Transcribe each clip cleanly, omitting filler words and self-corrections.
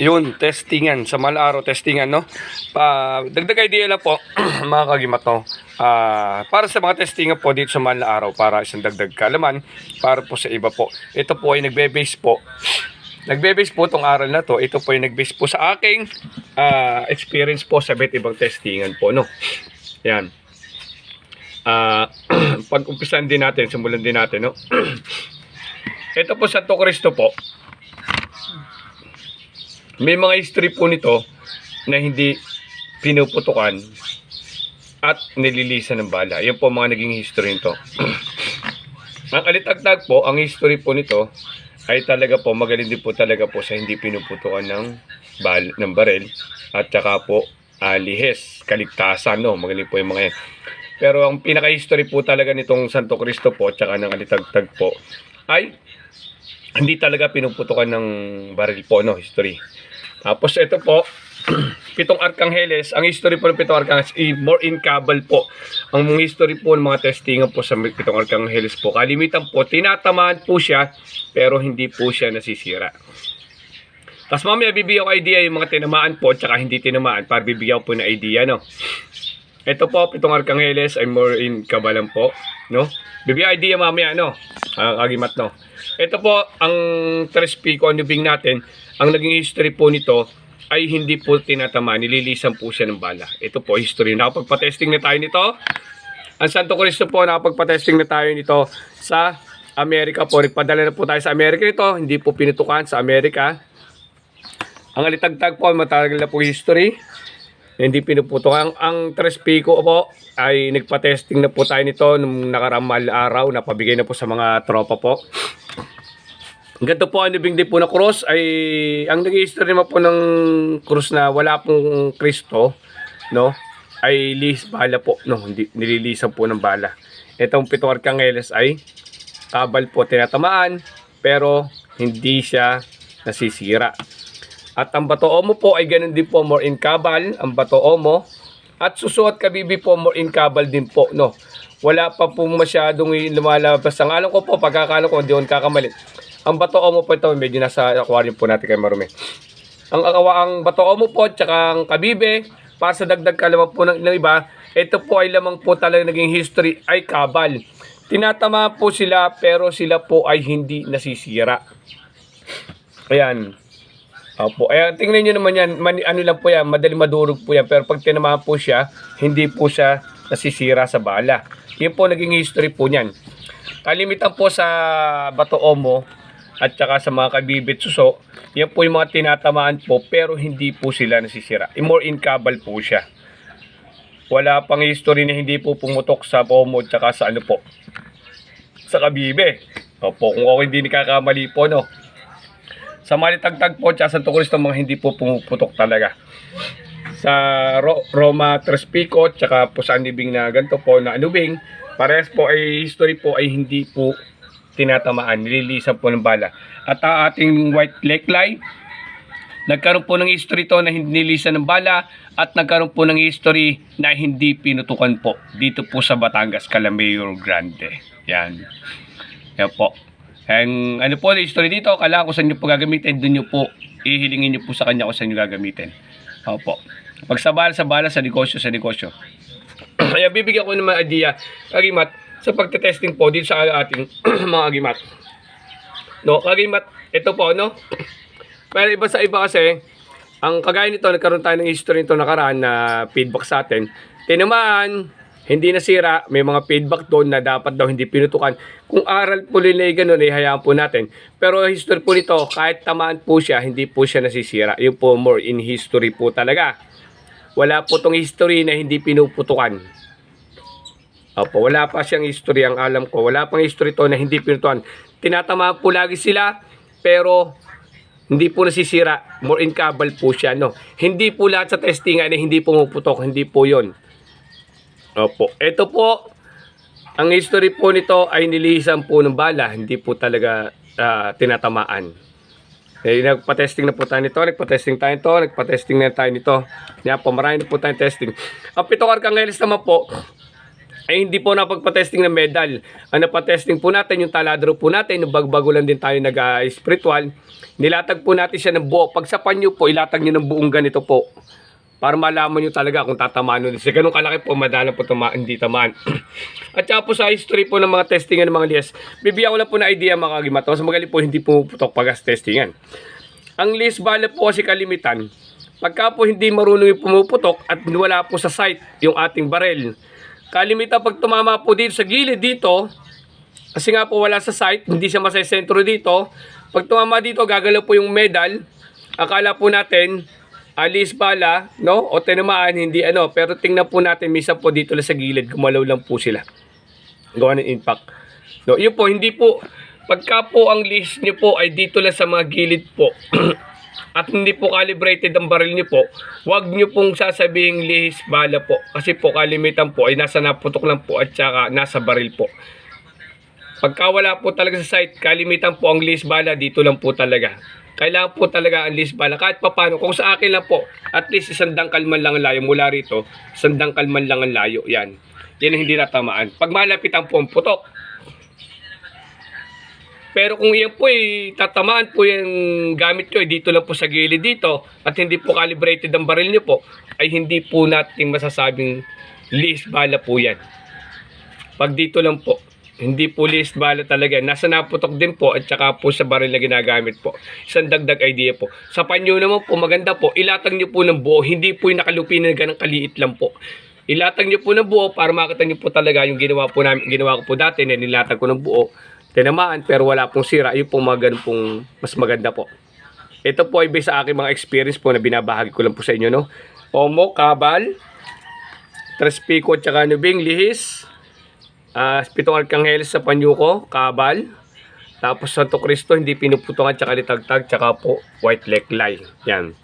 Yun, testingan. Sa mga araw, testingan, no? Dagdag idea lang po, mga kagimat, no? Para sa mga testingan po dito sa mga araw, para isang dagdag kaalaman, para po sa iba po. Ito po ay nagbe-base po. Nagbe-base po itong aral na to. Ito po ay nag-base po sa aking experience po sa iba't ibang testingan po, no? Yan. Pag-umpisan din natin, simulan din natin, no? Ito po Santo Cristo po. May mga history po nito na hindi pinuputukan at nililisan ng bala. Yan po mga naging history nito. Ang alitagtag po, ang history po nito ay talaga po, magaling din po talaga po sa hindi pinuputukan ng barel at saka po lihes, kaligtasan, no? Magaling po yung mga yan. Pero ang pinaka-history po talaga nitong Santo Cristo po at saka ng alitagtag po ay hindi talaga pinuputukan ng baril po, no? History. Tapos ito po, pitong Arkangheles. Ang history po ng pitong Arkangheles more in Cabal po. Ang history po ng mga testingan po sa pitong Arkangheles po, kalimitan po, tinatamaan po siya, pero hindi po siya nasisira. Tapos mamaya bibigyan ko idea yung mga tinamaan po, tsaka hindi tinamaan, para bibigyan ko po na idea, no? Ito po, pitong Arkangheles ay more in Cabalan po, no? Bibigyan idea mamaya, no? Agimat, no? Ito po, ang Tres Pico, nubing natin, ang naging history po nito ay hindi po tinatamaan, nililisan po siya ng bala. Ito po, history. Nakapagpa-testing na tayo nito. Ang Santo Cristo po, nakapagpa-testing na tayo nito sa Amerika po. Nagpadala na po tayo sa Amerika nito, hindi po pinutukan sa Amerika. Ang alitagtag po, matagal na po history. Hindi pinuputukan. Ang Tres Pico po ay nagpa-testing na po tayo nito nung nakaramal araw, napabigay na po sa mga tropa po. Ganito po ang nibing din po na cross ay ang nag-history naman po ng cross na wala pong Kristo, no? Ay lis bala po, no? Hindi nililisan po ng bala. Itong pitong Arkangheles ay Cabal po tinatamaan pero hindi siya nasisira. At ang Bato Omo po ay ganun din po, more in Cabal, ang Bato Omo. At Susuat Kabibi po, more in Cabal din po, no? Wala pa po masyadong lumalabas. Ang alam ko po, pagkakala ko, hindi ko kakamalit. Ang Bato Omo po ito, medyo nasa aquarium po natin kay Marumi. Ang Bato Omo po, tsaka ang Kabibe, para sa dagdag kalaman po ng iba, ito po ay lamang po talaga naging history ay Cabal. Tinatama po sila, pero sila po ay hindi nasisira. Ayan. Opo. Ayan, tingnan nyo naman yan, ano lang po yan, madali madurog po yan, pero pag tinamaan po siya, hindi po siya nasisira sa bala. Yan po naging history po niyan. Kalimitan po sa Bato Omo at saka sa mga Kabibit Suso, yan po yung mga tinatamaan po, pero hindi po sila nasisira. More in Cabal po siya. Wala pang history na hindi po pumutok sa Omo at saka sa ano po, sa Kabibe. Opo, kung ako hindi nakakamali po, no? Sa Malitagtag po, tsaka Santo Cristo, mga hindi po pumuputok talaga. Sa Roma Tres Pico, tsaka po sa anibing na ganito po, na anubing, parehas po ay history po ay hindi po tinatamaan, nililisan po ng bala. At ang ating White Lake Line, nagkaroon po ng history to na hindi nililisan ng bala, at nagkaroon po ng history na hindi pinutukan po dito po sa Batangas, Calamayor Grande. Yan. Yan po. And ano po, history dito, kailangan kung saan nyo po gagamitin, doon nyo po, ihilingin nyo po sa kanya kung saan nyo gagamitin. Opo. Pag sa bala, sa negosyo, sa negosyo. Kaya bibigyan ko naman idea, Agimat, sa pagtetesting po dito sa ating mga Agimat. No, Agimat, ito po, no? Pero iba sa iba kasi, ang kagaya nito, nagkaroon tayo ng history nito nakaraan na feedback sa atin. Tinamaan, hindi nasira, may mga feedback doon na dapat daw hindi pinutukan. Kung aral po nila ganun, hayaan po natin. Pero history po nito, kahit tamaan po siya, hindi po siya nasisira. Yun po, more in history po talaga. Wala po tong history na hindi pinuputukan. Opo, wala pa siyang history, ang alam ko. Wala pang history to na hindi pinutukan. Tinatamaan po lagi sila, pero hindi po nasisira. More in Cabal po siya, no? Hindi po lahat sa testingan na hindi pumuputok, hindi po yon. Opo. Ito po, ang history po nito ay nilisan po ng bala, hindi po talaga tinatamaan. Nagpa-testing na po tayo nito, nagpa-testing na tayo nito. Yan po, marami na po tayong testing. Ang pitong Arkangheles naman po, ay hindi po napagpa-testing ng medal. Ang napatesting po natin, yung taladro po natin, yung bagbago lang din tayo nag-spiritual, nilatag po natin siya ng buo. Pag sa panyo po, ilatag nyo ng buong ganito po. Para malaman nyo talaga kung tatamaan nyo. Kasi ganun kalaki po, madalang po hindi tamaan. At saka po sa history po ng mga testingan ng mga lihis, bibigyan ko lang po na idea mga kagimat. Mas magaling po hindi pumuputok pag testingan. Ang lihis bala po kasi kalimitan, pagka po hindi marunong yung pumuputok at wala po sa site yung ating barel, kalimitan pag tumama po dito sa gilid dito, kasi nga po wala sa site, hindi siya masasentro dito. Pag tumama dito, gagalaw po yung medal. Akala po natin, alis bala, no? O tinamaan, hindi ano. Pero tingnan po natin, minsan po dito lang sa gilid, gumalaw lang po sila. Gawa ng impact. No, yun po, hindi po, pagka po ang list nyo po ay dito lang sa mga gilid po, at hindi po calibrated ang baril niyo po, huwag niyo pong sasabihing lihis bala po. Kasi po kalimitan po ay nasa naputok lang po at saka nasa baril po. Pagka wala po talaga sa site, kalimitan po ang lihis bala dito lang po talaga. Kailangan po talaga ang lihis bala. Kahit papano, kung sa akin lang po, at least isang dangkal man lang ang layo mula rito, isang dangkal man lang ang layo. Yan. Yan ang hindi natamaan. Pag malapitan po ang putok, pero kung yan po ay tatamaan po yung gamit nyo, dito lang po sa gilid dito, at hindi po calibrated ang baril nyo po, ay hindi po natin masasabing lihis bala po yan. Pag dito lang po, hindi po lihis bala talaga. Nasa naputok din po at saka po sa baril na ginagamit po. Isang dagdag idea po. Sa panyo naman po, maganda po, ilatag nyo po ng buo, hindi po yung nakalupin na ganang kaliit lang po. Ilatag nyo po ng buo para makita nyo po talaga yung ginawa ko po dati na nilatag ko ng buo. Tinamaan pero wala pong sira. Yung pong mga ganun pong mas maganda po. Ito po ay based sa aking mga experience po na binabahagi ko lang po sa inyo, no? Omo, kabal, Trespico at saka nubing, lihis, pitong arkangeles sa panyo ko, kabal, tapos Santo Cristo, hindi pinuputungan at saka litagtag, tsaka po white leklay. Yan.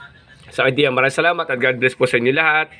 Sa idea, maraming salamat at God bless po sa inyo lahat.